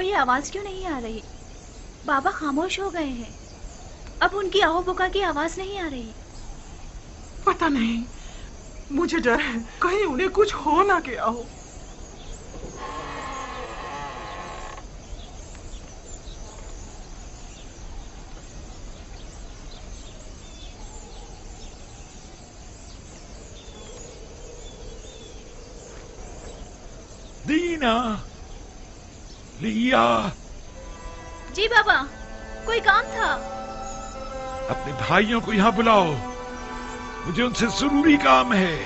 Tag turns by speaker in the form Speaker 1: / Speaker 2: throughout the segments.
Speaker 1: कोई आवाज क्यों नहीं आ रही? बाबा खामोश हो गए हैं। अब उनकी आओ बुका की आवाज नहीं आ रही।
Speaker 2: पता नहीं, मुझे डर है कहीं उन्हें कुछ हो ना गया हो।
Speaker 3: दीना, लिया।
Speaker 1: जी बाबा, कोई काम था?
Speaker 3: अपने भाइयों को यहाँ बुलाओ, मुझे उनसे जरूरी काम है।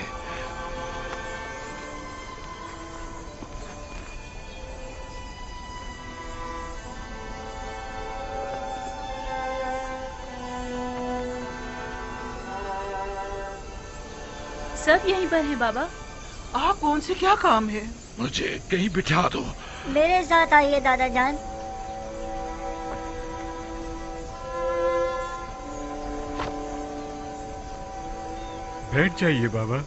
Speaker 1: सब यहीं पर हैं बाबा।
Speaker 2: आप कौन से क्या काम है?
Speaker 3: मुझे कहीं बिठा दो।
Speaker 4: मेरे साथ आइए दादा जान।
Speaker 5: बैठ जाइए बाबा।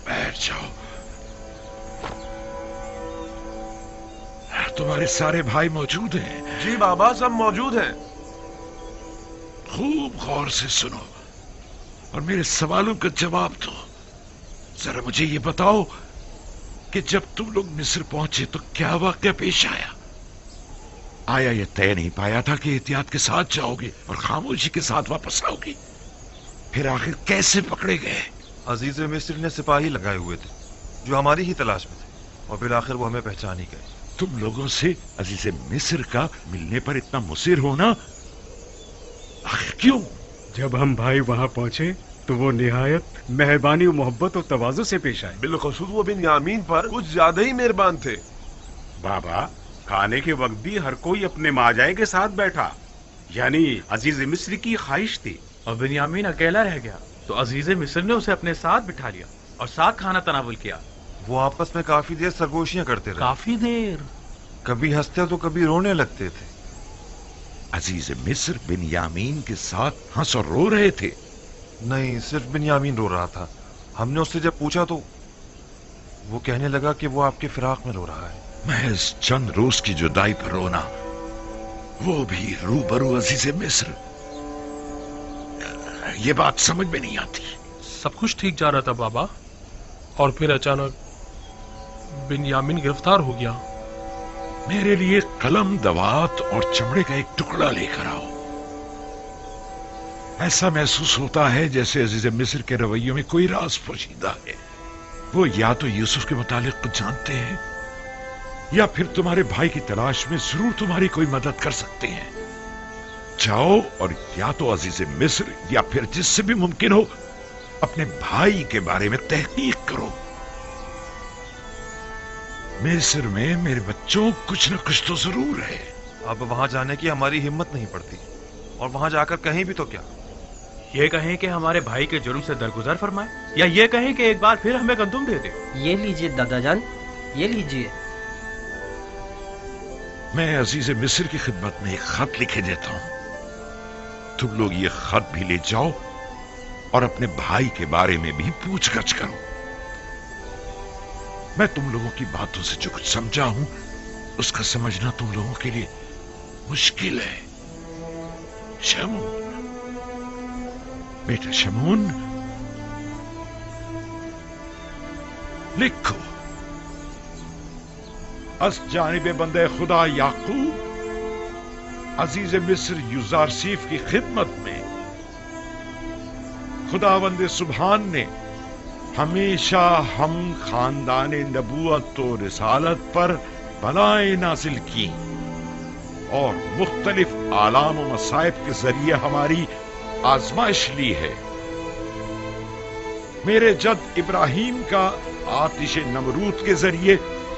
Speaker 3: बैठ जाओ। तुम्हारे सारे भाई मौजूद हैं?
Speaker 6: जी बाबा, सब मौजूद हैं।
Speaker 3: खूब गौर से सुनो और मेरे सवालों का जवाब दो। जरा मुझे ये बताओ कि जब तुम लोग मिस्र पहुंचे तो क्या वाकया पेश आया? आया ये तय नहीं पाया था कि एहतियात के साथ जाओगे और खामोशी के साथ वापस आओगे? फिर आखिर कैसे पकड़े गए?
Speaker 6: अजीज मिस्र ने सिपाही लगाए हुए थे जो हमारी ही तलाश में थे और फिर आखिर वो हमें पहचान ही गए।
Speaker 3: तुम लोगों से अजीज मिस्र का मिलने पर इतना मुसिर होना आखिर क्यों?
Speaker 5: जब हम भाई वहां पहुंचे तो वो निहायत मेहरबानी और मोहब्बत और तवाज़ु से पेश आए।
Speaker 6: बिलखुसूस वो बिन्यामीन पर कुछ ज्यादा ही मेहरबान थे।
Speaker 7: बाबा, खाने के वक्त भी हर कोई अपने माजाए के साथ बैठा, यानी अजीज मिस्र की ख्वाहिश थी।
Speaker 8: और बिन्यामीन अकेला रह गया तो अजीज मिस्र ने उसे अपने साथ बिठा लिया और साथ खाना तनावुल किया।
Speaker 6: वो आपस में काफी देर सरगोशियां करते रहे।
Speaker 8: काफी देर?
Speaker 6: कभी हंसते तो कभी रोने लगते थे।
Speaker 3: अजीज मिस्र बिन्यामीन के साथ हंस और रो रहे थे?
Speaker 6: नहीं, सिर्फ बिन्यामीन रो रहा था। हमने उससे जब पूछा तो वो कहने लगा कि वो आपके फिराक में रो रहा है।
Speaker 3: महज चंद रोज की जुदाई पर रोना, वो भी रूबरू अजीज मिस्र। ये बात समझ में नहीं आती।
Speaker 9: सब कुछ ठीक जा रहा था बाबा, और फिर अचानक बिन्यामीन गिरफ्तार हो गया।
Speaker 3: मेरे लिए कलम, दवात और चमड़े का एक टुकड़ा लेकर आओ। ऐसा महसूस होता है जैसे अजीज मिस्र के रवैयों में कोई राज पोशीदा है। वो या तो यूसुफ के मुतालिक कुछ जानते हैं या फिर तुम्हारे भाई की तलाश में जरूर तुम्हारी कोई मदद कर सकते हैं। जाओ और या तो अजीज मिस्र या फिर जिससे भी मुमकिन हो अपने भाई के बारे में तहकीक करो। मिस्र में मेरे बच्चों कुछ न कुछ तो जरूर है।
Speaker 6: अब वहां जाने की हमारी हिम्मत नहीं पड़ती, और वहां जाकर कहीं भी तो क्या।
Speaker 8: ये कहें कि हमारे भाई के जुर्म से दरगुजर फरमाए, या ये कहें कि एक बार फिर हमें गंदुम दे दे।
Speaker 10: ये लीजिए दादा जान, ये लीजिए।
Speaker 3: मैं अजीज मिस्र की खिदमत में एक खत लिखे देता हूं। तुम लोग ये खत भी ले जाओ और अपने भाई के बारे में भी पूछगछ करो। मैं तुम लोगों की बातों से जो कुछ समझा हूं उसका समझना तुम लोगों के लिए मुश्किल है। शमून, बेटा शमून, लिखो। अस जानिब बंदे खुदा याकूब अजीज मिस्र युजारसीफ की खिदमत में खुदावंद सुबहान ने हमेशा हम खानदान नबूवत और रिसालत पर बलाएं नाजिल की और मुख्तलिफ आलाम व मसाइब के जरिए हमारी आजमाइश ली है। मेरे जद इब्राहिम का आतिश नमरूद के जरिए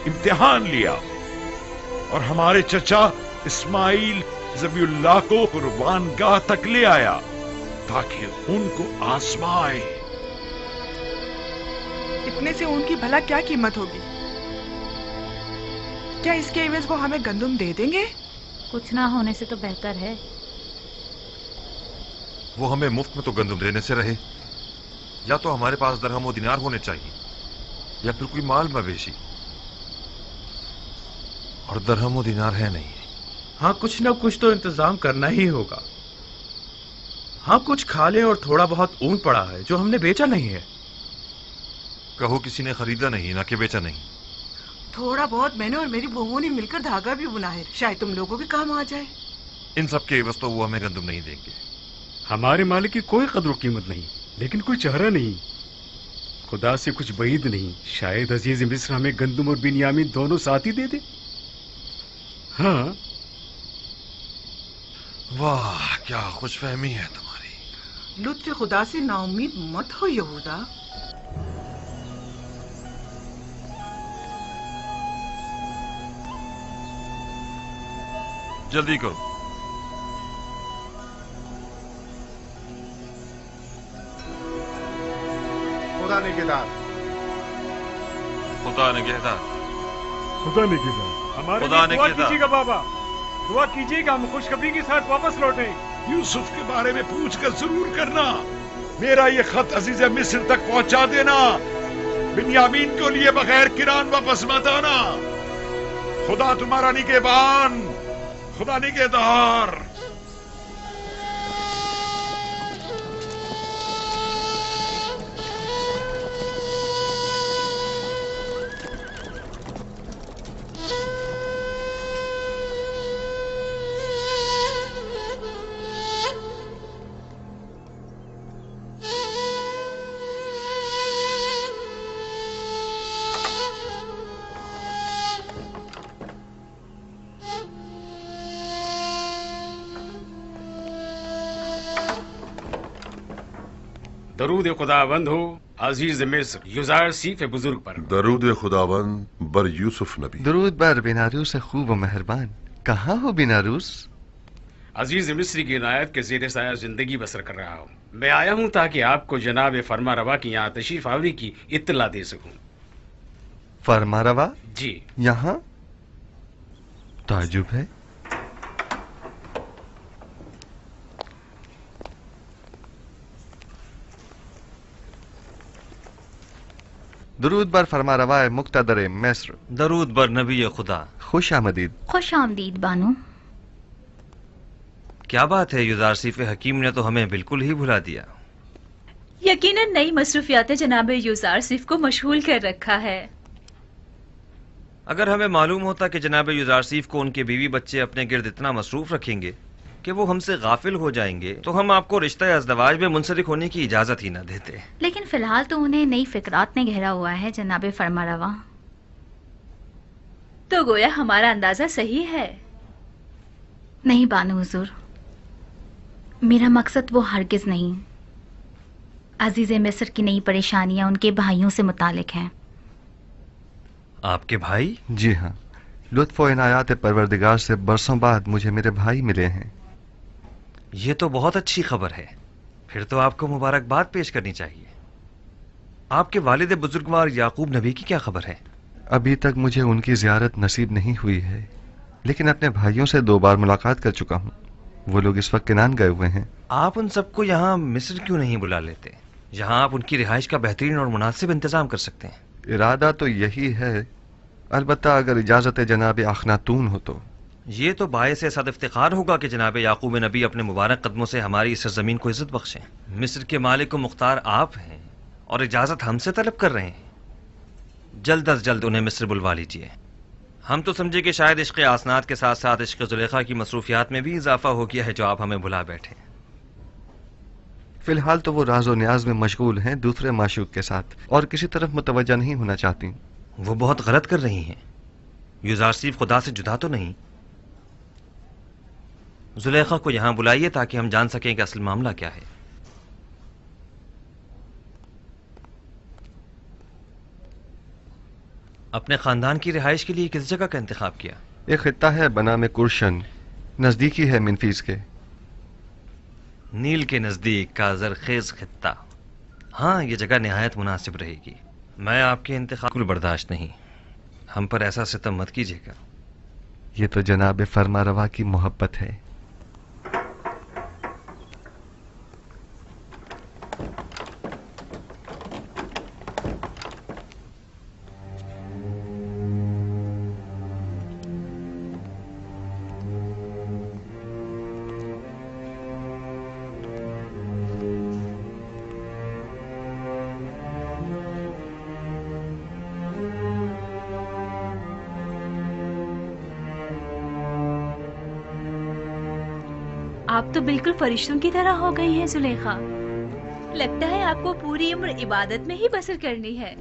Speaker 3: इम्तिहान लिया और हमारे चचा इस्माइल ज़बीउल्लाह को कुर्बानगाह तक ले आया ताकि उनको आजमाए।
Speaker 2: इतने से उनकी भला क्या कीमत होगी? क्या इसके एवज वो हमें गंदुम दे देंगे?
Speaker 1: कुछ ना होने से तो बेहतर है।
Speaker 6: वो हमें मुफ्त में तो गंदुम देने से रहे, या तो हमारे पास दरहम व दिनार होने चाहिए या फिर कोई माल मवेशी। और दरहम व दिनार है नहीं।
Speaker 8: हाँ, कुछ न कुछ तो इंतजाम करना ही होगा। हाँ, कुछ खा लें और थोड़ा बहुत ऊन पड़ा है जो हमने बेचा नहीं है।
Speaker 6: कहो किसी ने खरीदा नहीं, ना कि बेचा नहीं।
Speaker 2: थोड़ा बहुत मैंने और मेरी बहुओं ने मिलकर धागा भी बुना है, शायद तुम लोगों के काम आ जाए।
Speaker 6: इन सब के एवज तो वो हमें गंदम नहीं देंगे।
Speaker 5: हमारे माल की कोई कद्र कीमत नहीं, लेकिन कोई चेहरा नहीं, खुदा से कुछ बईद नहीं। शायद अजीज मिस्र हमें गंदम और बिन्यामीन दोनों साथ ही दे दे। हाँ।
Speaker 6: वाह, क्या खुशफहमी है तुम्हारी।
Speaker 2: लुत्फ खुदा से नाउम्मीद मत हो यहूदा।
Speaker 6: जल्दी करो।
Speaker 7: खुदा निगहदार।
Speaker 6: खुदा निगहदार।
Speaker 5: खुदा ने किया हमारे
Speaker 6: खुदा
Speaker 5: लिए
Speaker 6: ने
Speaker 5: दुआ
Speaker 6: किया।
Speaker 5: कीजिएगा बाबा, दुआ कीजिएगा हम खुशखबरी के साथ वापस लौटें।
Speaker 3: यूसुफ के बारे में पूछ कर जरूर करना। मेरा ये खत अजीज मिस्र तक पहुंचा देना। बिन्यामीन को लिए बगैर किरान वापस मत आना। खुदा तुम्हारा निगहबान, खुदा निगहदार।
Speaker 5: दरूद खुदावंद हो अजीज मिस्र युजार सीफ बुजुर्ग पर।
Speaker 11: दरूद खुदावंद बर यूसुफ नबी।
Speaker 12: दरूद बर बिनारूस खूब व मेहरबान। कहाँ हो बिनारूस?
Speaker 5: अजीज मिस्र की इनायत के ज़ेर साया जिंदगी बसर कर रहा हूँ। मैं आया हूँ ताकि आपको जनाब फरमा रवा की यहाँ तशरीफ आवरी की इत्तला दे सकूँ।
Speaker 12: फरमा रवा?
Speaker 5: जी।
Speaker 12: यहाँ? ताजुब है। दरूद बर फरमा रवाए मुक्तदर मिस्र।
Speaker 13: दरूद बर नबी खुदा।
Speaker 12: खुश आमदीद।
Speaker 1: खुश आमदीद बानो।
Speaker 13: क्या बात है युजार सीफ हकीम ने तो हमें बिल्कुल ही भुला दिया।
Speaker 1: यकीनन नई मसरूफियात जनाब यूजार सिफ को मशगूल कर रखा है।
Speaker 13: अगर हमें मालूम होता कि जनाब युजार सीफ को उनके बीवी बच्चे अपने गिर्द इतना मसरूफ रखेंगे कि वो हमसे गाफिल हो जाएंगे तो हम आपको रिश्ता अज़दवाज में मुंसलिक होने की इजाजत ही न देते।
Speaker 1: लेकिन फिलहाल तो उन्हें नई फिक्रात ने घेरा हुआ है जनाब फरमा रवा। तो गोया हमारा अंदाजा सही है। नहीं बानो हुजूर, मेरा मकसद वो हरगिज नहीं। अजीज मिस्र की नई परेशानियां उनके भाइयों से मुतालिक हैं।
Speaker 13: आपके भाई?
Speaker 12: जी हाँ, लुत्फ व इनायात परवरदिगार से बरसों बाद मुझे मेरे भाई मिले हैं।
Speaker 13: ये तो बहुत अच्छी खबर है। फिर तो आपको मुबारकबाद पेश करनी चाहिए। आपके वालिद बुजुर्गवार याकूब नबी की क्या खबर है?
Speaker 12: अभी तक मुझे उनकी जियारत नसीब नहीं हुई है, लेकिन अपने भाइयों से 2 बार मुलाकात कर चुका हूँ। वो लोग इस वक्त किनान गए हुए हैं।
Speaker 13: आप उन सबको यहाँ मिस्र क्यों नहीं बुला लेते? यहाँ आप उनकी रिहाइश का बेहतरीन और मुनासिब इंतजाम कर सकते हैं।
Speaker 12: इरादा तो यही है, अलबत्ता अगर इजाजत जनाब अखनातून हो तो।
Speaker 13: ये तो बायस सद इफ्तिखार होगा कि जनाब याकूब नबी अपने मुबारक कदमों से हमारी इस ज़मीन को इज्जत बख्शें। मिस्र के मालिक व मुख्तार आप हैं और इजाज़त हमसे तलब कर रहे हैं। जल्द अज जल्द उन्हें मिस्र बुलवा लीजिए। हम तो समझे कि शायद इश्क़ आसनात के साथ साथ इश्क़ ज़ुलेखा की मसरूफियात में भी इजाफा हो गया है जो आप हमें भुला बैठे।
Speaker 12: फिलहाल तो वो राज व न्याज में मशगूल हैं दूसरे माशूक के साथ, और किसी तरफ मुतवज्जा नहीं होना चाहती।
Speaker 13: वो बहुत गलत कर रही हैं। युजार सिर्फ खुदा से जुदा तो नहीं। जुलेखा को यहां बुलाइए ताकि हम जान सकें कि असल मामला क्या है। अपने खानदान की रिहाइश के लिए किस जगह का इंतखाब किया?
Speaker 12: एक खित्ता है बना में कुर्शन, नजदीकी है मिनफीस के।
Speaker 13: नील के नजदीक का जरखेज खित्ता। हाँ, ये जगह निहायत मुनासिब रहेगी। मैं आपके इंतखाब को बर्दाश्त नहीं। हम पर ऐसा सितम मत कीजिएगा।
Speaker 12: ये तो जनाब फरमा रवा की मोहब्बत है।
Speaker 1: आप तो बिल्कुल फरिश्तों की तरह हो गई हैं जुलेखा। लगता है आपको पूरी उम्र इबादत में ही बसर करनी है।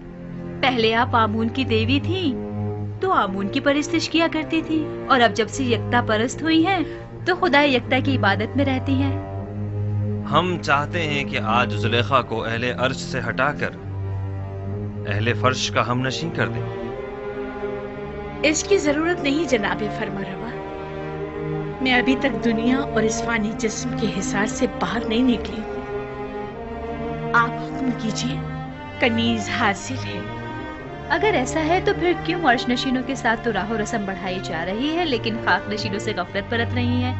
Speaker 1: पहले आप आमून की देवी थी तो आमून की परस्तिश किया करती थी, और अब जब से यकता परस्त हुई हैं तो खुदा यकता की इबादत में रहती हैं।
Speaker 13: हम चाहते हैं कि आज जुलेखा को अहले अर्श से हटाकर अहले फर्श का हमनशीं कर दें।
Speaker 14: इसकी जरूरत नहीं जनाबे फरमारवा। मैं अभी तक दुनिया और इस फानी जिस्म के हिसार से बाहर नहीं निकली हूँ। आप हुक्म कीजिए, कनीज हासिल है।
Speaker 1: अगर ऐसा है तो फिर क्यों अर्श नशीनों के साथ तो राहो रस्म बढ़ाई जा रही है, लेकिन खाक नशीनों से गफलत बरत रही है?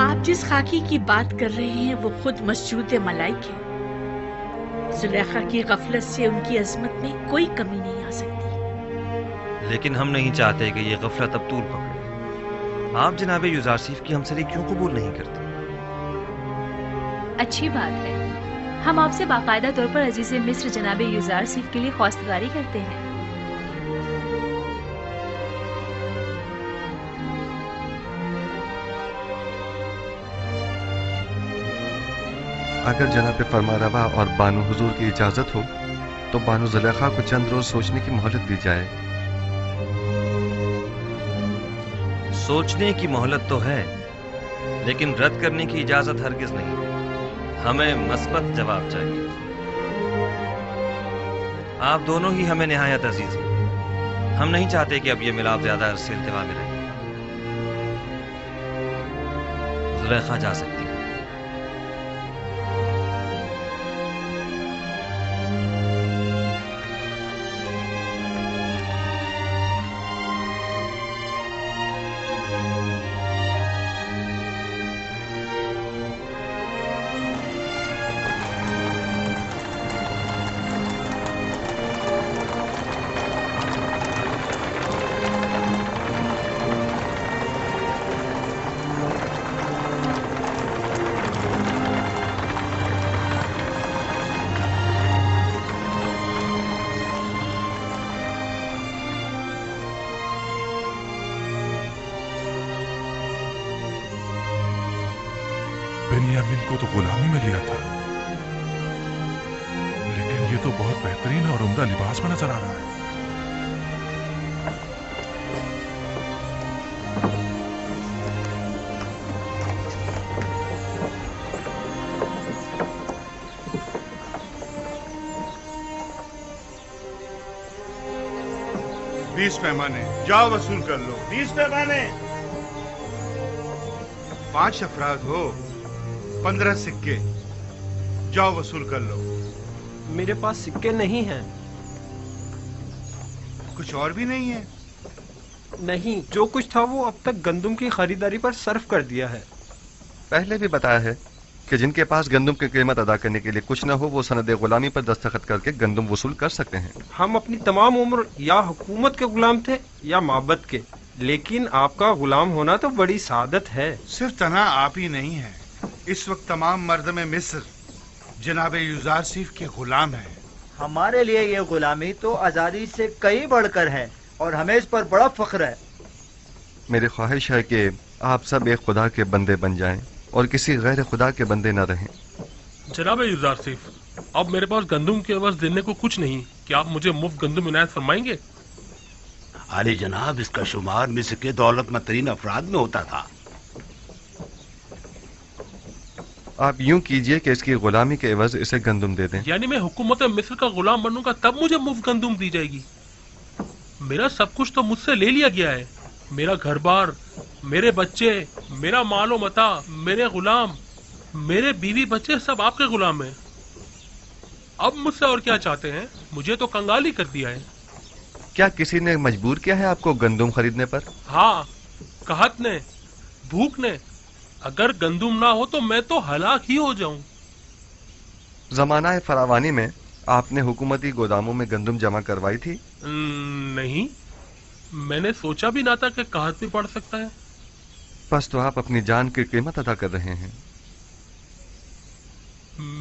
Speaker 14: आप जिस खाकी की बात कर रहे हैं वो खुद मस्जूद मलाइक है। जुलेखा की गफलत से उनकी अजमत में कोई कमी नहीं आ सकती।
Speaker 13: लेकिन हम नहीं चाहते कि ये गफलत अब तूल पकड़े। आप जनाब युजारसीफ की हमसरी क्यों कबूल नहीं करते?
Speaker 1: अच्छी बात है, हम आपसे बाकायदा तौर पर अजीज मिस्र जनाब युजारसीफ के लिए ख्वास्तगारी करते हैं।
Speaker 12: अगर जनाब फरमारवा और बानो हुजूर की इजाजत हो तो बानो जुलेखा को चंद रोज सोचने की मोहलत दी जाए।
Speaker 13: सोचने की मोहलत तो है, लेकिन रद्द करने की इजाजत हरगिज नहीं। हमें मस्बत जवाब चाहिए। आप दोनों ही हमें निहायत अजीज हैं। हम नहीं चाहते कि अब ये मिलाप ज्यादा अरसे इल्तिवा में रहे। जुलेखा जा सकती है।
Speaker 3: बेनियामिन को तो गुलामी में लिया था, लेकिन ये तो बहुत बेहतरीन और उम्दा लिबास में नजर आ रहा है।
Speaker 15: बीस पैमाने, जाओ वसूल कर लो। 20 पैमाने। 5 अफराद हो, 15 सिक्के, जाओ वसूल कर लो।
Speaker 10: मेरे पास सिक्के नहीं हैं।
Speaker 15: कुछ और भी नहीं है?
Speaker 10: नहीं, जो कुछ था वो अब तक गंदुम की खरीदारी पर सर्फ कर दिया है।
Speaker 12: पहले भी बताया है कि जिनके पास गंदुम की कीमत अदा करने के लिए कुछ न हो वो सनद गुलामी पर दस्तखत करके गंदुम वसूल कर सकते हैं।
Speaker 10: हम अपनी तमाम उम्र या हुकूमत के गुलाम थे या माबद के, लेकिन आपका गुलाम होना तो बड़ी सादत है।
Speaker 15: सिर्फ तना आप ही नहीं है, इस वक्त तमाम मर्द में मिस्र जनाब युजारसीफ के गुलाम है।
Speaker 16: हमारे लिए ये गुलामी तो आजादी से कई बढ़कर है और हमें इस पर बड़ा फख्र है।
Speaker 12: मेरी ख्वाहिश है कि आप सब एक खुदा के बंदे बन जाएं और किसी गैर खुदा के बंदे न रहें।
Speaker 9: जनाब युजारसीफ, अब मेरे पास गंदुम के एवज देने को कुछ नहीं, क्या आप मुझे मुफ्त गंदुम इनायत फरमाएंगे?
Speaker 17: आली जनाब, इसका शुमार मिस्र के दौलतमंद तरीन अफराद में होता था।
Speaker 12: आप यूं कीजिए कि इसकी गुलामी के एवज इसे गंदुम दे दें।
Speaker 9: यानी मैं हुकूमत मिस्र का गुलाम बनूंगा तब मुझे मुफ्त गंदुम दी जाएगी? मेरा सब कुछ तो मुझसे ले लिया गया है। मेरा घर बार, मेरे बच्चे, मेरा मालो मता, मेरे गुलाम, मेरे बीवी बच्चे सब आपके गुलाम हैं। अब मुझसे और क्या चाहते हैं? मुझे तो कंगाल ही कर दिया है।
Speaker 12: क्या किसी ने मजबूर किया है आपको गंदुम खरीदने पर?
Speaker 9: हाँ, कहत ने, भूख ने। अगर गंदुम ना हो तो मैं तो हलाक ही हो जाऊं।
Speaker 12: जमाना फरावानी में आपने हुकूमती गोदामों में गंदुम जमा करवाई थी?
Speaker 9: नहीं, मैंने सोचा भी ना था कि कहत भी पड़ सकता है।
Speaker 12: बस तो आप अपनी जान की कीमत अदा कर रहे हैं।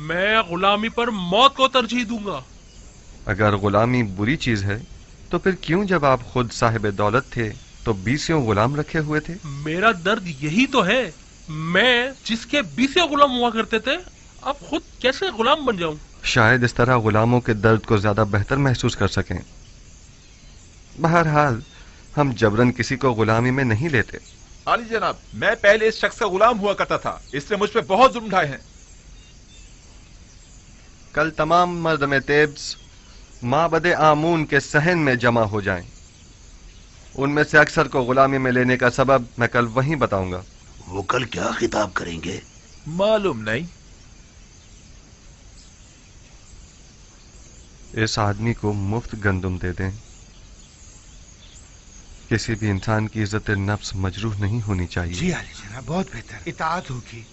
Speaker 9: मैं गुलामी पर मौत को तरजीह दूंगा।
Speaker 12: अगर गुलामी बुरी चीज है तो फिर क्यों जब आप खुद साहिब दौलत थे तो 20 गुलाम रखे हुए थे?
Speaker 9: मेरा दर्द यही तो है, मैं जिसके 20 गुलाम हुआ करते थे अब खुद कैसे गुलाम बन जाऊं?
Speaker 12: शायद इस तरह गुलामों के दर्द को ज्यादा बेहतर महसूस कर सकें। बहरहाल हम जबरन किसी को गुलामी में नहीं लेते।
Speaker 18: आली जनाब, मैं पहले इस शख्स का गुलाम हुआ करता था, इसने मुझ पे बहुत जुल्म ढाए हैं।
Speaker 12: कल तमाम मर्द में तेब्स माबद आमून के सहन में जमा हो जाएं। उनमें से अक्सर को गुलामी में लेने का सबब मैं कल वहीं बताऊंगा।
Speaker 17: वो कल क्या खिताब करेंगे?
Speaker 18: मालूम नहीं।
Speaker 12: इस आदमी को मुफ्त गंदुम दे दें। किसी भी इंसान की इज्जत नफ्स मजरूह नहीं होनी चाहिए।
Speaker 15: जी आली जनाब, बहुत बेहतर, इताअत होगी।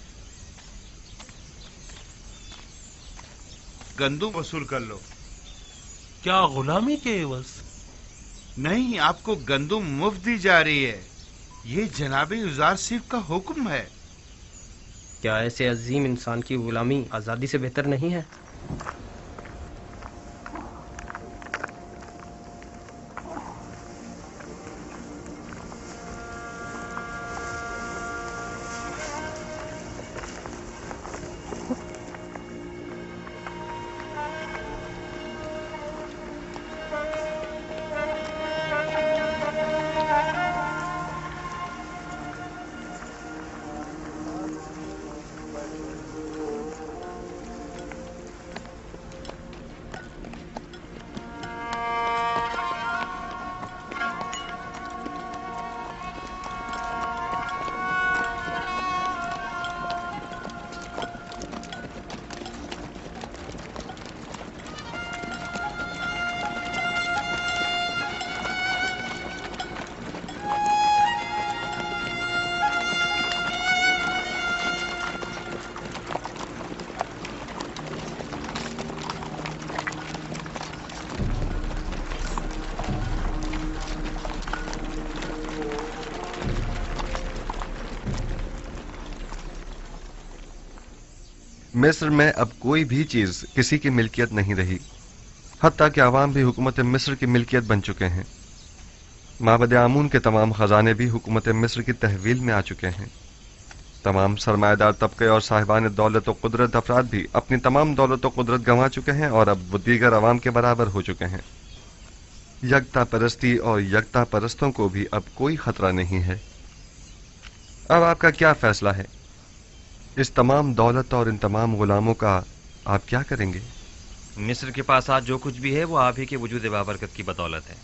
Speaker 15: गंदुम वसूल कर लो।
Speaker 9: क्या गुलामी के एवज?
Speaker 15: नहीं, आपको गंदुम मुफ्त दी जा रही है। ये जनाबे युजार सिर्फ का हुक्म है।
Speaker 10: क्या ऐसे अजीम इंसान की गुलामी आजादी से बेहतर नहीं है?
Speaker 12: मिस्र में अब कोई भी चीज किसी की मिल्कियत नहीं रही, हत्ता कि अवाम भी हुकूमत मिस्र की मिल्कियत बन चुके हैं। माबद आमून के तमाम खजाने भी हुकूमत मिस्र की तहवील में आ चुके हैं। तमाम सरमाएदार तबके और साहिबान दौलत और कुदरत अफराद भी अपनी तमाम दौलत और कुदरत गंवा चुके हैं और अब वो दीगर अवाम के बराबर हो चुके हैं। यकता परस्ती और यकता परस्तों को भी अब कोई खतरा नहीं है। अब आपका क्या फैसला है? इस तमाम दौलत और इन तमाम गुलामों का आप क्या करेंगे?
Speaker 13: मिस्र के पास आज जो कुछ भी है वो आप ही के वजूद बाबरकत की बदौलत है।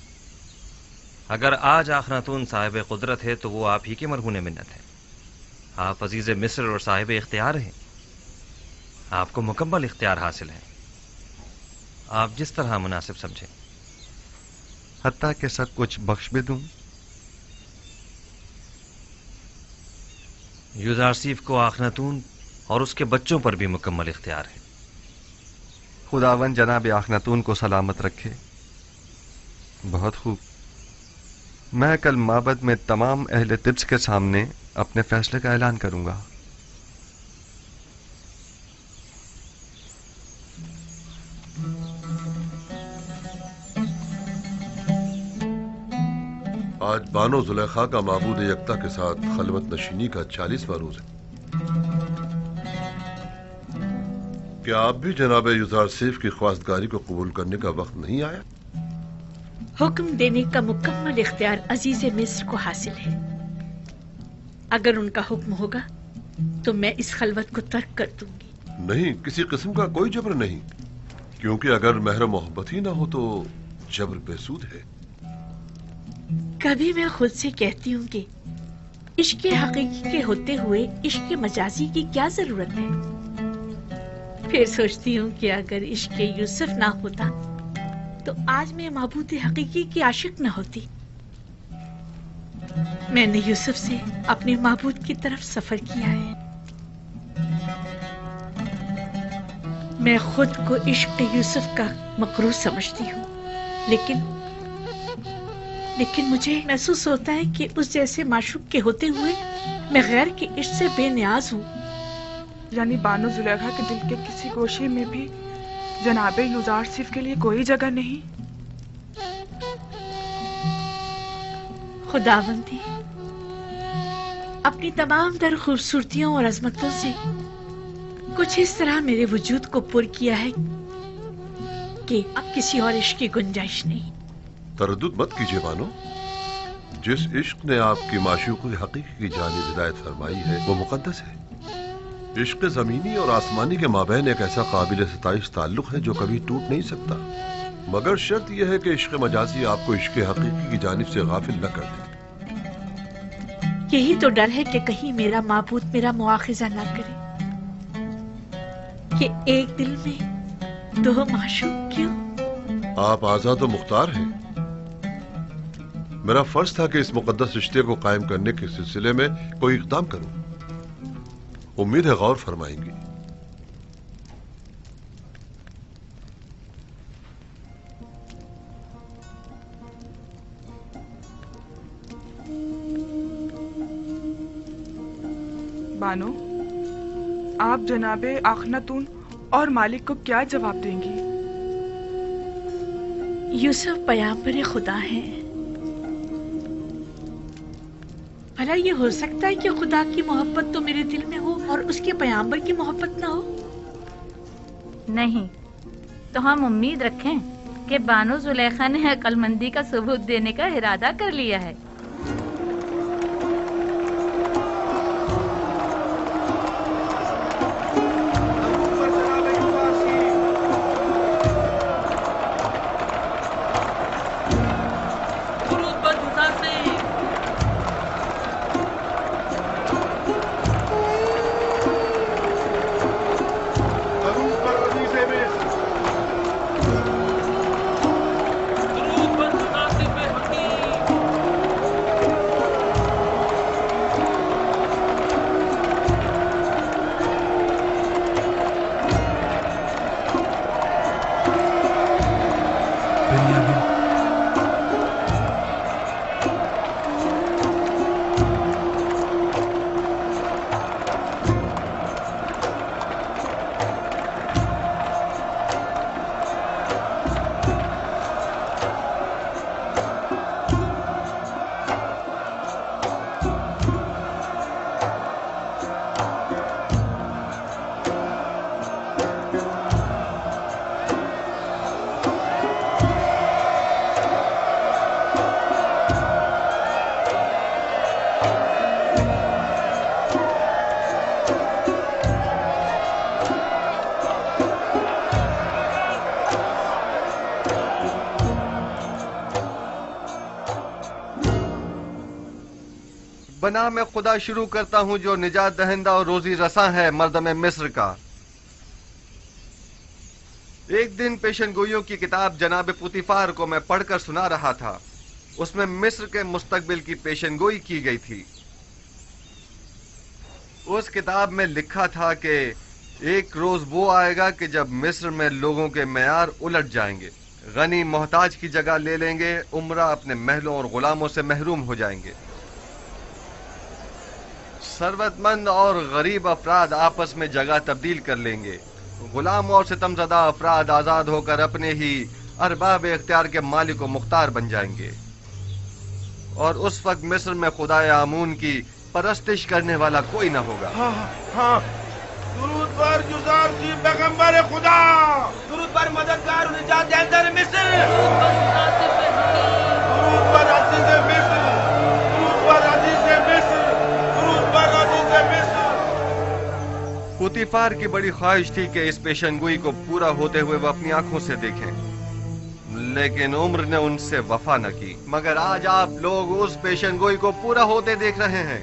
Speaker 13: अगर आज आखनातून साहिब कुदरत है तो वो आप ही के मरहून मिन्नत है। आप अजीज मिस्र और साहिब इख्तियार हैं। आपको मुकम्मल इख्तियार हासिल है, आप जिस तरह मुनासिब समझें।
Speaker 12: हत्ता के सब कुछ बख्श भी दूं।
Speaker 13: यूजारसीफ को आखनातून और उसके बच्चों पर भी मुकम्मल इख्तियार है।
Speaker 12: खुदावन जनाब आखनातून को सलामत रखे। बहुत खूब। मैं कल माबद में तमाम अहले तिब्स के सामने अपने फैसले का ऐलान करूंगा।
Speaker 11: आज बानो जुलेखा का माबूद यकता के साथ खलवत नशीनी का 40वां रोज है। क्या आप भी जनाब युजार सिर्फ की ख्वास्तगारी को कबूल करने का वक्त नहीं आया?
Speaker 14: हुक्म देने का मुकम्मल इख्तियार अजीज मिस्र को हासिल है। अगर उनका हुक्म होगा तो मैं इस खलवत को तर्क कर दूंगी।
Speaker 11: नहीं, किसी किस्म का कोई जबर नहीं, क्योंकि अगर महर मोहब्बत ही ना हो तो जबर बेसूद है।
Speaker 14: कभी मैं खुद से कहती हूँ कि इश्क हकीकी के होते हुए इश्क मजाजी की क्या जरूरत है। फिर सोचती हूँ कि अगर इश्क यूसुफ ना होता तो आज मैं महबूद हकीकी की आशिक न होती। मैंने यूसुफ से अपने महबूद की तरफ सफर किया है। मैं खुद को इश्क यूसुफ का मकरूज समझती हूँ, लेकिन मुझे महसूस होता है कि उस जैसे माशूक के होते हुए मैं गैर के इश्क से बेनियाज हूँ।
Speaker 2: यानी बानो जुलेखा के दिल के किसी गोशे में भी जनाबे युजार सिर्फ के लिए कोई जगह नहीं।
Speaker 14: खुदावंदी अपनी तमाम तर खूबसूरतियों और अजमतों से कुछ इस तरह मेरे वजूद को पुर किया है कि अब किसी और इश्क की गुंजाइश नहीं।
Speaker 11: तरद्दुद मत कीजिए बानो, जिस इश्क ने आपकी माशूक़ हकीकी की जानिब हिदायत फरमाई है वो मुकद्दस है। इश्क ज़मीनी और आसमानी के माबैन एक ऐसा काबिल सताइश ताल्लुक है जो कभी टूट नहीं सकता, मगर शर्त यह है कि इश्क मजाजी आपको इश्क हकीकी की जानिब से गाफिल न कर दे।
Speaker 14: यही तो डर है कि कहीं मेरा माबूद मेरा मुआखिजा ना करे कि एक दिल में दो माशूक क्यों।
Speaker 11: आप आजाद और मुख्तार हैं। मेरा फर्ज था कि इस मुकद्दस रिश्ते को कायम करने के सिलसिले में कोई इक़दाम करूं। उम्मीद है गौर फरमाएंगी।
Speaker 2: बानो, आप जनाबे आखनातून और मालिक को क्या जवाब देंगी?
Speaker 14: यूसुफ पैगंबर खुदा हैं। भला ये हो सकता है कि खुदा की मोहब्बत तो मेरे दिल में हो और उसके पैगंबर की मोहब्बत ना हो?
Speaker 1: नहीं, तो हम उम्मीद रखें कि बानो जुलेखा ने अक्लमंदी का सबूत देने का इरादा कर लिया है।
Speaker 12: बना मैं खुदा शुरू करता हूं जो निजात दहिंदा और रोजी रसा है मर्दम मिस्र का। एक दिन पेशन गोइयों की किताब जनाब पुतिफार को मैं पढ़कर सुना रहा था। उसमें मिस्र के मुस्तकबिल की पेशन गोई की गई थी। उस किताब में लिखा था कि एक रोज वो आएगा कि जब मिस्र में लोगों के मेयार उलट जाएंगे, गनी मोहताज की जगह ले लेंगे, उमरा अपने महलों और गुलामों से महरूम हो जाएंगे। सरवतमंद और गरीब अफराद आपस में जगह तब्दील कर लेंगे। गुलाम और सितमज़दा अफराद आजाद होकर अपने ही अरबाब इख्तियार के मालिक व मुख्तार बन जाएंगे। और उस वक्त मिस्र में खुदाए आमून की परस्तिश करने वाला कोई न होगा।
Speaker 19: हाँ, दुरूद पर जुज़ार की पैगंबर खुदा, दुरूद पर मददगार और निजात दहिंदा मिस्र, दुरूद पर अज़ीज़ मिस्र, दुरूद पर अज़ीज़ मिस्र, दुरूद पर अज़ीज़ मिस्र।
Speaker 12: पुतिफार की बड़ी ख्वाहिश थी कि इस पेशनगोई को पूरा होते हुए वो अपनी आंखों से देखें, लेकिन उम्र ने उनसे वफा न की। मगर आज आप लोग उस पेशनगोई को पूरा होते देख रहे हैं।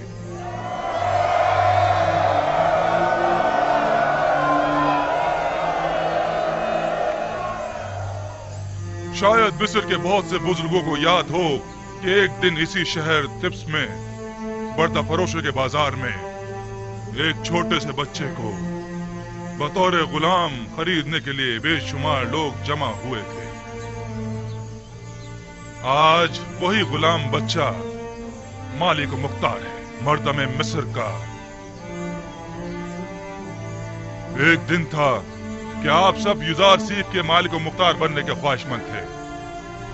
Speaker 3: शायद मिस्र के बहुत से बुजुर्गों को याद हो कि एक दिन इसी शहर तिब्स में बर्दा फरोशों के बाजार में एक छोटे से बच्चे को बतौर गुलाम खरीदने के लिए बेशुमार लोग जमा हुए थे। आज वही गुलाम बच्चा मालिक मुख्तार है, मर्दम मिस्र का। एक दिन था कि आप सब युजार सीफ के मालिक मुख्तार बनने के ख्वाहिशमंद थे,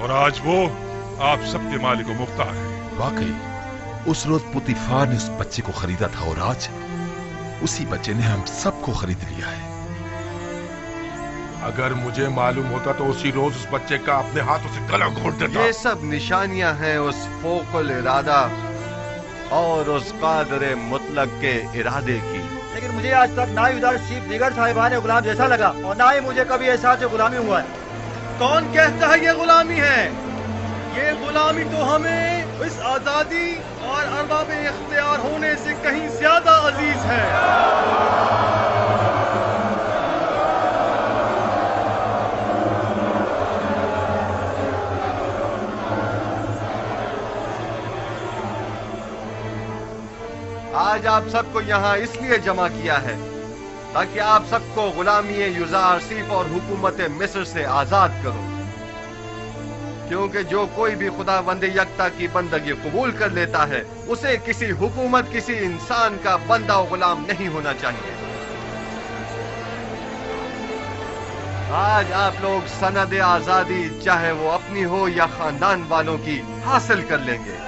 Speaker 3: और आज वो आप सबके मालिक मुख्तार है।
Speaker 18: वाकई उस रोज पुतीफार ने उस बच्चे को खरीदा था और आज उसी बच्चे ने हम सबको खरीद लिया है।
Speaker 3: अगर मुझे मालूम होता तो उसी रोज उस बच्चे का अपने हाथों से गला घोट देता।
Speaker 12: ये सब निशानियां हैं उस फोकुल इरादा और उस कादरे मुतलक के इरादे की।
Speaker 16: लेकिन मुझे आज तक ना ही उधर चीफ दीगर साहिबान गुलाम जैसा लगा और ना ही मुझे कभी एहसास गुलामी हुआ है।
Speaker 5: कौन कहता है ये गुलामी है? ये गुलामी तो हमें इस आजादी और अरबाब इख्तियार होने से कहीं ज्यादा अजीज है।
Speaker 12: आज आप सबको यहाँ इसलिए जमा किया है ताकि आप सबको गुलामी युजार सिर्फ और हुकूमत मिस्र से आजाद करो, क्योंकि जो कोई भी खुदावंद यकता की बंदगी कबूल कर लेता है उसे किसी हुकूमत, किसी इंसान का बंदा और गुलाम नहीं होना चाहिए। आज आप लोग सनद आजादी चाहे वो अपनी हो या खानदान वालों की हासिल कर लेंगे।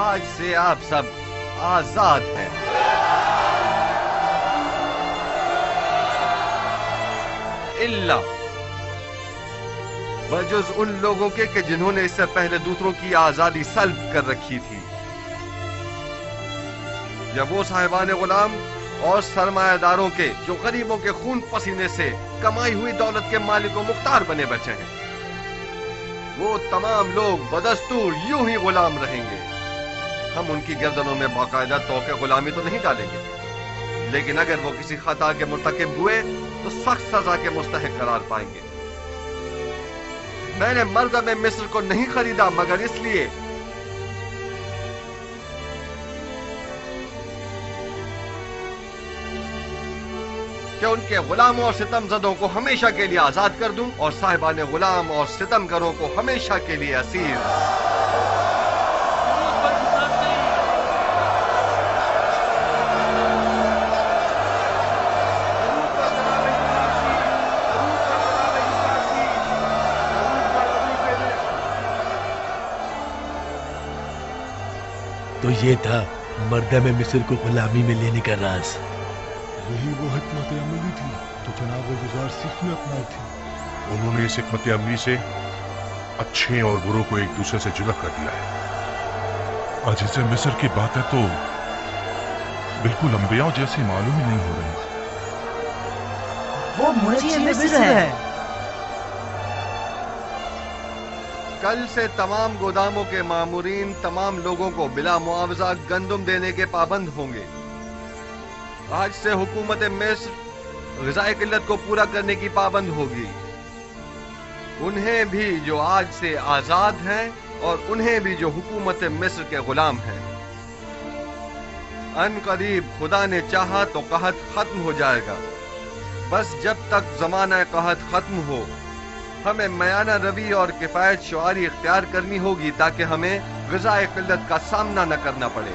Speaker 12: आज से आप सब आजाद हैं। इल्ला बजुज उन लोगों के कि जिन्होंने इससे पहले दूसरों की आजादी सल्ब कर रखी थी, या वो साहिबान गुलाम और सरमायादारों के जो गरीबों के खून पसीने से कमाई हुई दौलत के मालिक और मुख्तार बने बचे हैं। वो तमाम लोग बदस्तूर यूं ही गुलाम रहेंगे। हम उनकी गर्दनों में बाकायदा तौके गुलामी तो नहीं डालेंगे, लेकिन अगर वो किसी खता के मुर्तकिब हुए तो सख्त सजा के मुस्तहिक करार पाएंगे। मैंने मर्दम मिस्र को नहीं खरीदा मगर इसलिए कि उनके गुलामों और सितमजदों को हमेशा के लिए आजाद कर दूं और साहिबान गुलाम और सितमगरों को हमेशा के लिए असीर।
Speaker 20: तो ये था मर्दम मिस्र को गुलामी में लेने का राज।
Speaker 3: यही वो हिकमत अमली थी तो जनाब गुजार सिख ने अपनाई थी। उन्होंने इस हिकमत अमली से अच्छे और बुरों को एक दूसरे से जुदा कर दिया है। अजीज़े मिस्र की बातें तो बिल्कुल अंबियाओं जैसी मालूम ही नहीं हो रही।
Speaker 16: वो मुझे मिस्र है।
Speaker 12: कल से तमाम गोदामों के मामूरीन तमाम लोगों को बिला मुआवजा गंदुम देने के पाबंद होंगे। आज से हुकूमत मिस्र ग़िज़ाई किल्लत को पूरा करने की पाबंद होगी। उन्हें भी जो आज से आजाद हैं और उन्हें भी जो हुकूमत मिस्र के गुलाम हैं। अन करीब खुदा ने चाहा तो कहत खत्म हो जाएगा। बस जब तक ज़माना कहत खत्म हो हमें मयाना रवि और किफायत शुआरी इख्तियार करनी होगी ताकि हमें ग़िज़ाई किल्लत का सामना न करना पड़े।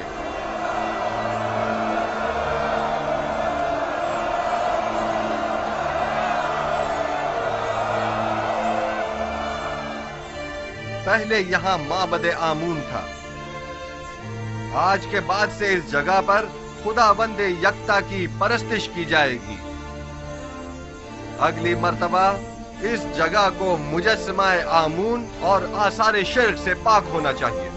Speaker 12: पहले यहां माबद आमून था। आज के बाद से इस जगह पर खुदावंद यकता की परस्तिश की जाएगी। अगली मर्तबा इस जगह को मुजस्समाए आमून और आसारे शिर्क से पाक होना चाहिए।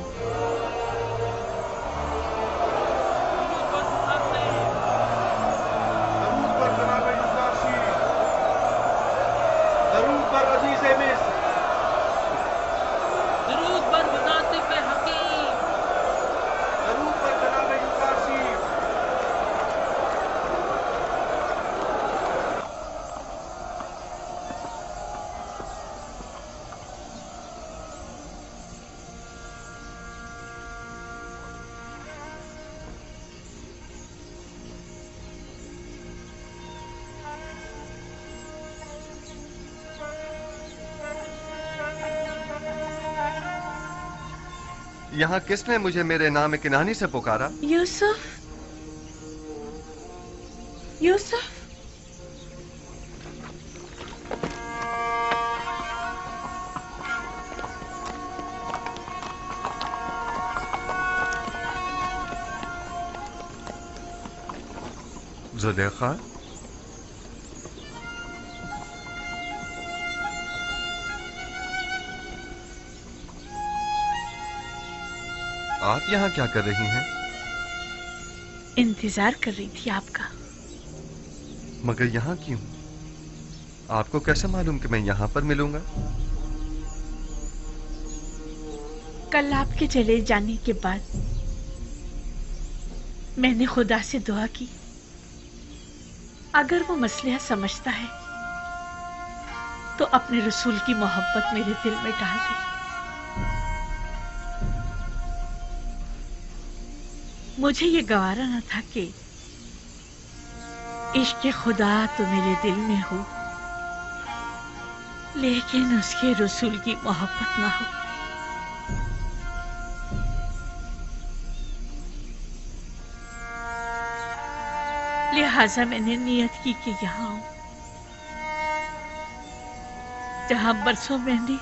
Speaker 12: यहाँ किसने मुझे मेरे नाम किनानी से पुकारा?
Speaker 14: यूसुफ, यूसुफ,
Speaker 12: जुलेखा, आप यहाँ क्या कर रही हैं?
Speaker 14: इंतजार कर रही थी आपका।
Speaker 12: मगर यहाँ क्यों? आपको कैसे मालूम कि मैं यहाँ पर मिलूंगा?
Speaker 14: कल आपके चले जाने के बाद मैंने खुदा से दुआ की, अगर वो मसला समझता है तो अपने रसूल की मोहब्बत मेरे दिल में डाल दे। मुझे ये गवारा न था कि इश्क खुदा तो मेरे दिल में हो, लेकिन उसके रसूल की मोहब्बत ना हो। लिहाजा मैंने नियत की कि यहाँ आऊं, जहां बरसों मैंने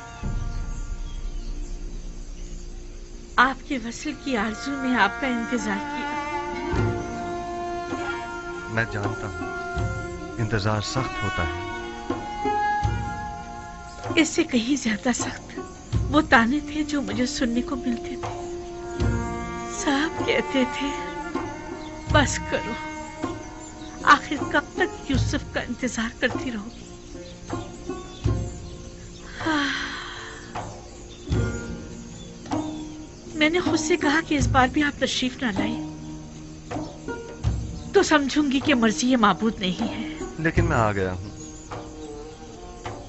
Speaker 14: आपके वसल की आरज़ू में आपका इंतजार किया।
Speaker 12: मैं जानता हूँ इंतजार सख्त होता है।
Speaker 14: इससे कहीं ज्यादा सख्त वो ताने थे जो मुझे सुनने को मिलते थे। सब कहते थे बस करो, आखिर कब तक यूसुफ का इंतजार करती रहोगी। मैंने खुद से कहा कि इस बार भी आप तशरीफ ना लाए तो समझूंगी कि मर्जी ये माबूद नहीं है।
Speaker 12: लेकिन मैं आ गया हूँ।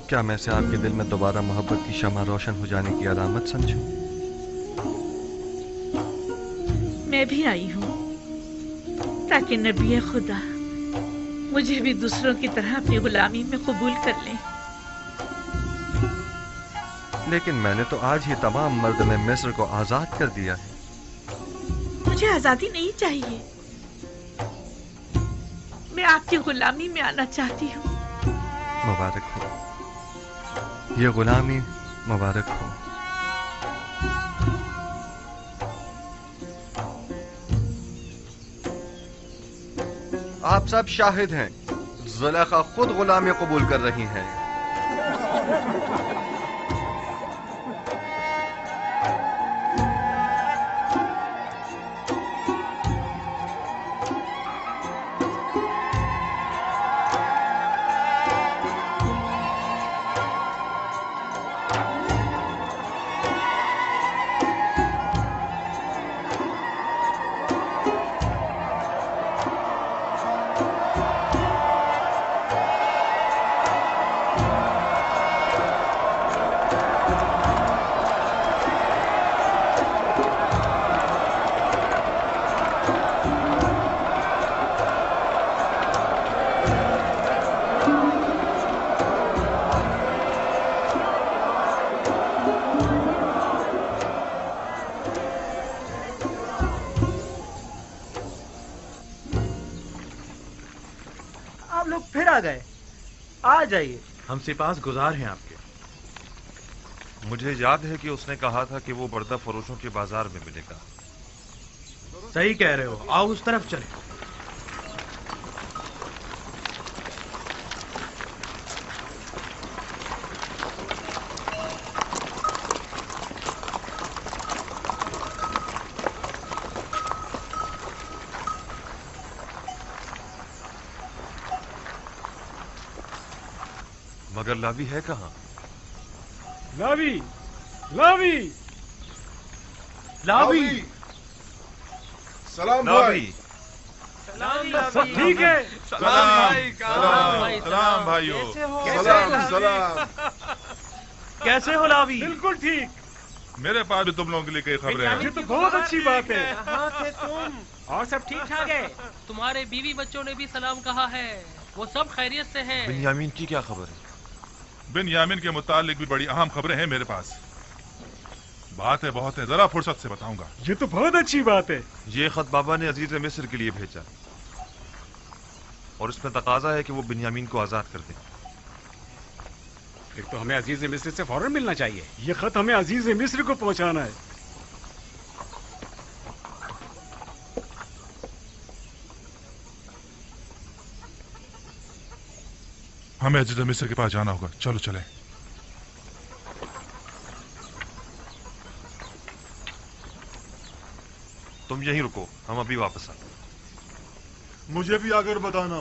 Speaker 12: क्या मैं से आपके दिल में दोबारा मोहब्बत की शमा रोशन हो जाने की अलामत समझूं?
Speaker 14: मैं भी आई हूँ ताकि नबी खुदा मुझे भी दूसरों की तरह अपनी गुलामी में कबूल कर लें।
Speaker 12: लेकिन मैंने तो आज ही तमाम मर्द में मिस्र को आजाद कर दिया है।
Speaker 14: मुझे आजादी नहीं चाहिए, मैं आपकी गुलामी में आना चाहती हूँ।
Speaker 12: मुबारक हो, ये गुलामी मुबारक हो। आप सब शाहिद हैं, जुलेखा खुद गुलामी कबूल कर रही हैं।
Speaker 8: आ जाइए, हम सिपास गुजार हैं आपके।
Speaker 6: मुझे याद है कि उसने कहा था कि वो बर्दा फरोशों के बाजार में मिलेगा।
Speaker 8: सही कह रहे हो, आओ उस तरफ चले।
Speaker 6: मगर लावी है कहाँ?
Speaker 5: लावी, लावी, लावी,
Speaker 15: सलाम
Speaker 6: लावी,
Speaker 5: सब ठीक है?
Speaker 15: सलाम भाइयों, सलाम।
Speaker 5: कैसे हो लावी? बिल्कुल ठीक।
Speaker 15: मेरे पास भी तुम लोगों के लिए कई खबरें हैं।
Speaker 5: ये तो बहुत अच्छी बात है।
Speaker 21: कहाँ थे तुम?
Speaker 5: और सब ठीक ठाक है?
Speaker 21: तुम्हारे बीवी बच्चों ने भी सलाम कहा है, वो सब खैरियत से हैं।
Speaker 6: बिन्यामीन की क्या खबर है?
Speaker 15: बिन्यामीन के मुतालिक भी बड़ी अहम खबरें हैं मेरे पास। बातें बहुत है, जरा फुर्सत से बताऊंगा।
Speaker 5: ये तो बहुत अच्छी बात है।
Speaker 6: ये खत बाबा ने अजीज मिस्र के लिए भेजा। اور اس میں تقاضا ہے کہ وہ بنیامین کو آزاد کر دیں۔
Speaker 5: پھر تو ہمیں عزیز مصر سے فوراً ملنا چاہیے۔ یہ خط ہمیں عزیز مصر کو پہنچانا ہے۔
Speaker 3: ہمیں عزیز مصر کے پاس جانا ہوگا، چلو چلیں۔
Speaker 6: تم یہیں رکو، ہم ابھی واپس آئیں۔
Speaker 4: مجھے بھی آگر بتانا۔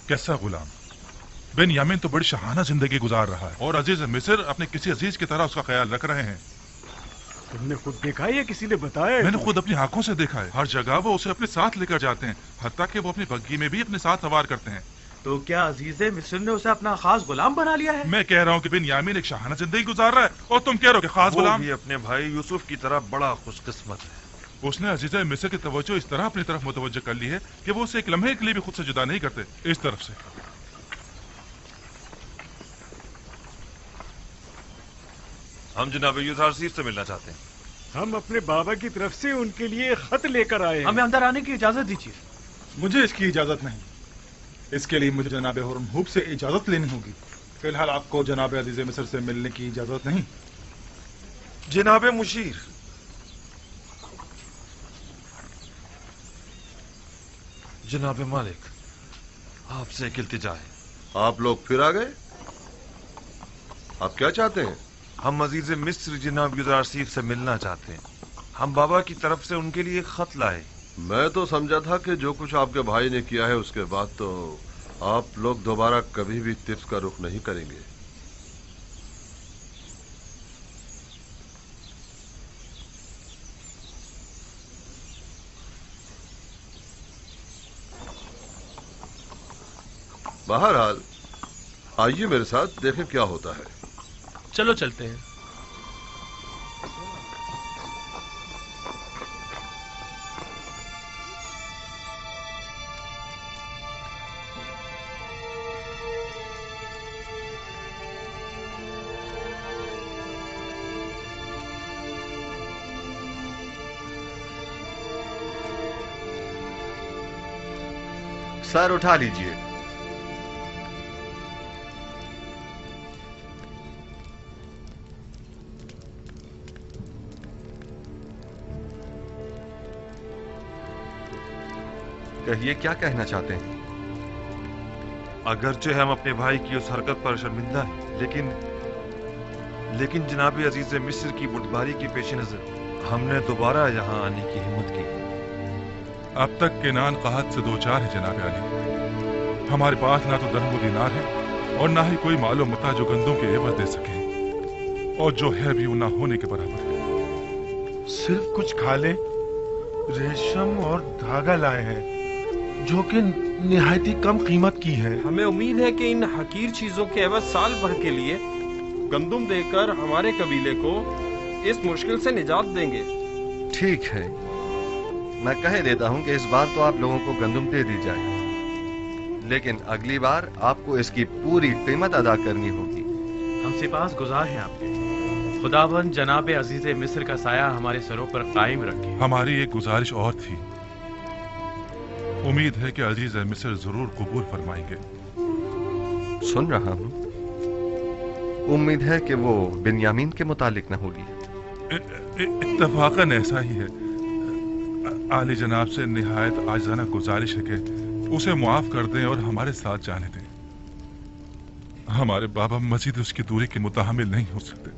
Speaker 3: کیسا غلام؟ بنیامین تو بڑی شاہانہ زندگی گزار رہا ہے اور عزیز مصر اپنے کسی عزیز کی طرح اس کا خیال رکھ رہے ہیں۔
Speaker 5: تم نے خود دیکھا ہے یا کسی نے بتایا ہے؟
Speaker 3: میں نے خود اپنی آنکھوں سے دیکھا ہے، ہر جگہ وہ اسے اپنے ساتھ لے کر جاتے ہیں، حتیٰ کہ وہ اپنی بگی میں بھی اپنے ساتھ سوار کرتے ہیں۔
Speaker 8: تو کیا عزیز مصر نے اسے اپنا خاص غلام بنا لیا ہے؟
Speaker 3: میں کہہ رہا ہوں کہ بنیامین ایک شاہانہ زندگی گزار رہا ہے اور تم کہہ رہے ہو کہ خاص غلام۔
Speaker 6: وہ بھی اپنے بھائی یوسف کی طرح بڑا خوش قسمت ہے۔
Speaker 3: اس نے عزیز مصر کی توجہ اس طرح اپنی طرف متوجہ کر لی ہے کہ وہ اسے ایک لمحے کے لیے بھی خود سے جدا نہیں کرتے۔ اس طرف سے
Speaker 6: ہم جناب یوزارسیف سے ملنا چاہتے ہیں۔
Speaker 5: ہم اپنے بابا کی طرف سے ان کے لیے خط لے کر آئے ہیں۔
Speaker 8: ہمیں اندر آنے کی اجازت دیجیے۔
Speaker 4: مجھے اس کی اجازت نہیں، اس کے لیے مجھے جناب ہرمہوب سے اجازت لینی ہوگی۔ فی الحال آپ کو جناب عزیز مصر سے ملنے کی اجازت نہیں۔
Speaker 6: جناب مشیر، جناب مالک، آپ سے ایک التجا ہے۔
Speaker 11: آپ لوگ پھر آ گئے؟ آپ کیا چاہتے ہیں؟
Speaker 6: ہم عزیز مصر جناب یوزارسیف سے ملنا چاہتے ہیں۔ ہم بابا کی طرف سے ان کے لیے خط لائے۔
Speaker 11: میں تو سمجھا تھا کہ جو کچھ آپ کے بھائی نے کیا ہے اس کے بعد تو آپ لوگ دوبارہ کبھی بھی طفس کا رخ نہیں کریں گے۔ بہرحال آئیے میرے ساتھ، دیکھیں کیا ہوتا ہے۔
Speaker 9: چلو چلتے ہیں۔
Speaker 12: سر اٹھا لیجئے۔ کہیے کیا کہنا چاہتے ہیں؟
Speaker 6: اگرچہ ہم اپنے بھائی کی اس حرکت پر شرمندہ ہیں، لیکن جناب عزیز مصر کی بردباری کے پیش نظر ہم نے دوبارہ یہاں آنے کی ہمت کی۔
Speaker 3: اب تک کنان قحط سے دوچار ہے جناب علی۔ ہمارے پاس نہ تو درہم و دینار ہے اور نہ ہی کوئی مال و متاع جو گندم کے عوض دے سکے، اور جو ہے بھی وہ نہ ہونے کے برابر ہے۔
Speaker 15: صرف کچھ کھالیں، ریشم اور دھاگا لائے ہیں جو کہ نہایت کم قیمت کی ہے۔
Speaker 10: ہمیں امید ہے کہ ان حقیر چیزوں کے عوض سال بھر کے لیے گندم دے کر ہمارے قبیلے کو اس مشکل سے نجات دیں گے۔
Speaker 12: ٹھیک ہے، میں کہہ دیتا ہوں کہ اس بار تو آپ لوگوں کو گندم دے دی جائے، لیکن اگلی بار آپ کو اس کی پوری قیمت ادا کرنی ہوگی۔
Speaker 8: ہم سپاس گزار ہیں آپ کے۔ خداوند جناب عزیز مصر کا سایہ ہمارے سروں پر قائم رکھے۔
Speaker 3: ہماری ایک گزارش اور تھی، امید ہے کہ عزیز مصر ضرور قبول فرمائیں گے۔
Speaker 12: سن رہا ہوں، امید ہے کہ وہ بنیامین کے متعلق نہ ہوگی۔
Speaker 3: اتفاقاً ایسا ہی ہے۔ عالی جناب سے نہایت عاجزانہ گزارش ہے کہ اسے معاف کر دیں اور ہمارے ساتھ جانے دیں۔ ہمارے بابا مزید اس کی دوری کے متحمل نہیں ہو سکتے۔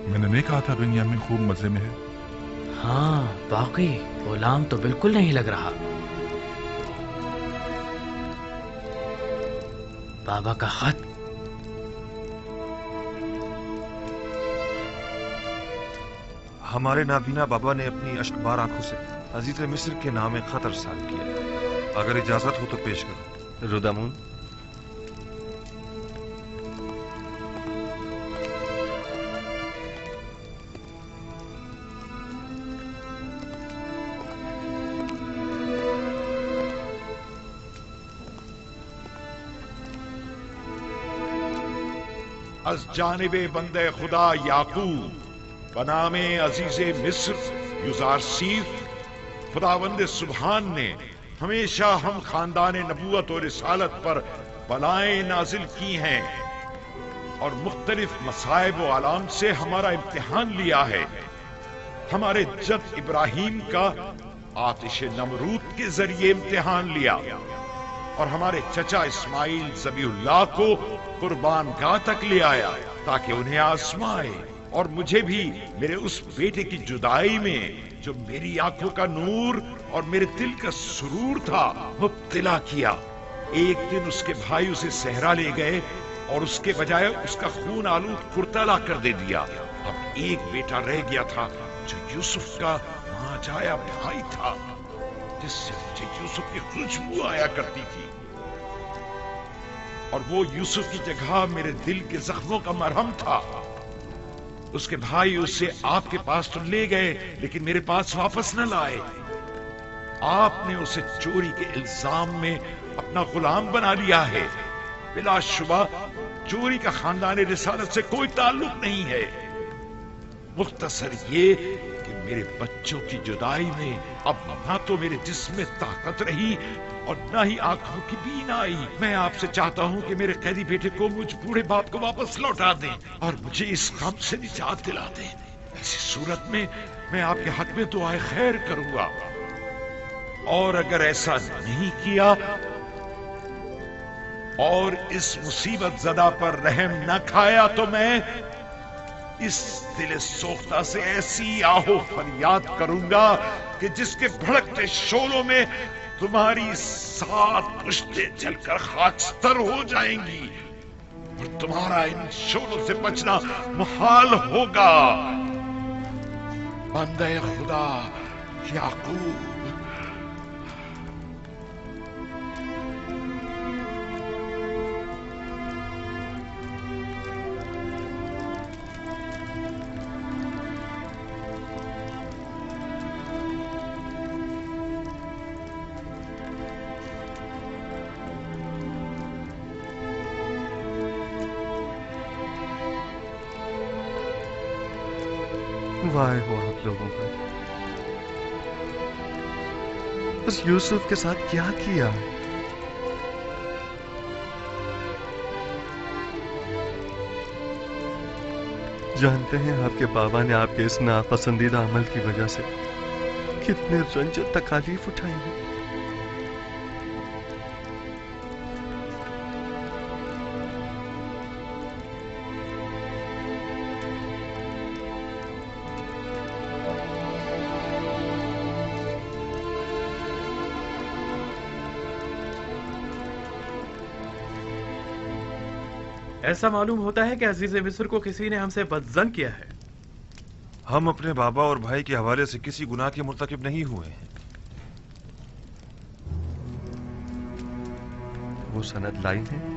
Speaker 3: میں نے نہیں کہا تھا بنیامین خوب مزے میں ہے؟
Speaker 8: ہاں، باقی غلام تو بالکل نہیں لگ رہا۔ بابا کا خط۔
Speaker 6: हमारे नाबीना बाबा ने अपनी अश्कबार आंखों से अजीज मिस्र के नाम खत अरसाल किया। अगर इजाजत हो तो पेश करो।
Speaker 12: रुदामून,
Speaker 3: अज जानिबे बंदे खुदा याकूब बनामे अजीजे मिस्र युजारसीफ खुदावंद सुबहान ने हमेशा हम खानदान नबूवत और रिसालत पर बलाएं नाजिल की हैं और मुख्तलिफ मसाइब व आलाम से हमारा इम्तिहान लिया है। हमारे जद इब्राहिम का आतिश नमरूद के जरिए इम्तिहान लिया और हमारे चचा इस्माइल ज़बीहुल्लाह को कुर्बान गाह तक ले आया ताकि उन्हें आजमाए, और मुझे भी मेरे उस बेटे की जुदाई में जो मेरी आंखों का नूर और मेरे दिल का सुरूर था मुब्तला किया। एक दिन उसके भाई उसे सहरा ले गए और उसके बजाय उसका खून आलूद कुर्ता ला कर दे दिया। अब एक बेटा रह गया था जो यूसुफ का मांझाया भाई था, जिससे मुझे यूसुफ की खुशबू आया करती थी, और वो यूसुफ की जगह मेरे दिल के जख्मों का मरहम था। उसके भाई उसे आपके पास तो ले गए लेकिन मेरे पास वापस न लाए। आपने उसे चोरी के इल्जाम में अपना गुलाम बना लिया है। बिलाशुबा चोरी का खानदान रिसालत से कोई ताल्लुक नहीं है। मुख्तसर ये कि मेरे बच्चों की जुदाई में अब ना तो मेरे जिस्म में ताकत रही और न ही आंखों की बीनाई। मैं आपसे चाहता हूं कि मेरे कैदी बेटे को मुझ बूढ़े बाप को वापस लौटा दें और मुझे इस गम से निजात दिला दें। ऐसी सूरत में मैं आपके हक में दुआए खैर करूंगा, और अगर ऐसा नहीं किया और इस मुसीबत ज़दा पर रहम न खाया तो मैं इस दिल सोख्ता से ऐसी आहो फरियाद करूंगा कि जिसके भड़कते शोलों में तुम्हारी 7 पुश्तें जलकर खाकस्तर हो जाएंगी और तुम्हारा इन शोलों से बचना मुहाल होगा। बंदे खुदा याकूब।
Speaker 12: वाह हो आप लोगों का, उस यूसुफ के साथ क्या किया। जानते हैं आपके बाबा ने आपके इस नापसंदीदा अमल की वजह से कितने रंज और तकालीफ उठाई हैं।
Speaker 8: ऐसा मालूम होता है कि अजीज मिस्र को किसी ने हमसे बदजन किया है।
Speaker 6: हम अपने बाबा और भाई के हवाले से किसी गुनाह के मुर्तकिब नहीं हुए हैं।
Speaker 12: वो सनद लाई है?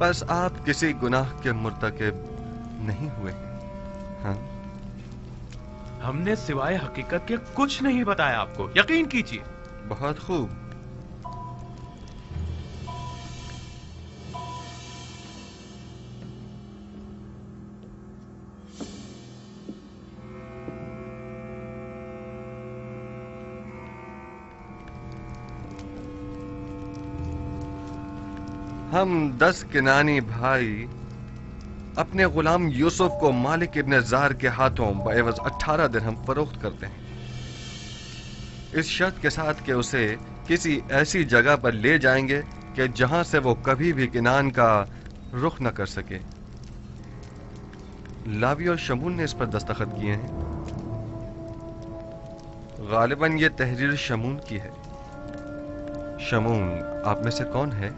Speaker 12: बस आप किसी गुनाह के मुर्तकिब नहीं हुए। हाँ?
Speaker 8: हमने सिवाय हकीकत के कुछ नहीं बताया आपको, यकीन कीजिए।
Speaker 12: बहुत खूब। हम 10 किनानी भाई अपने गुलाम यूसुफ को मालिक इब्न जार के हाथों बएवज 18 दिरहम फरोख्त करते हैं, इस शर्त के साथ कि उसे किसी ऐसी जगह पर ले जाएंगे कि जहां से वो कभी भी किनान का रुख न कर सके। लावी और शमून ने इस पर दस्तखत किए हैं। غالباً یہ تحریر شمون کی ہے۔ شمون آپ میں سے کون ہے؟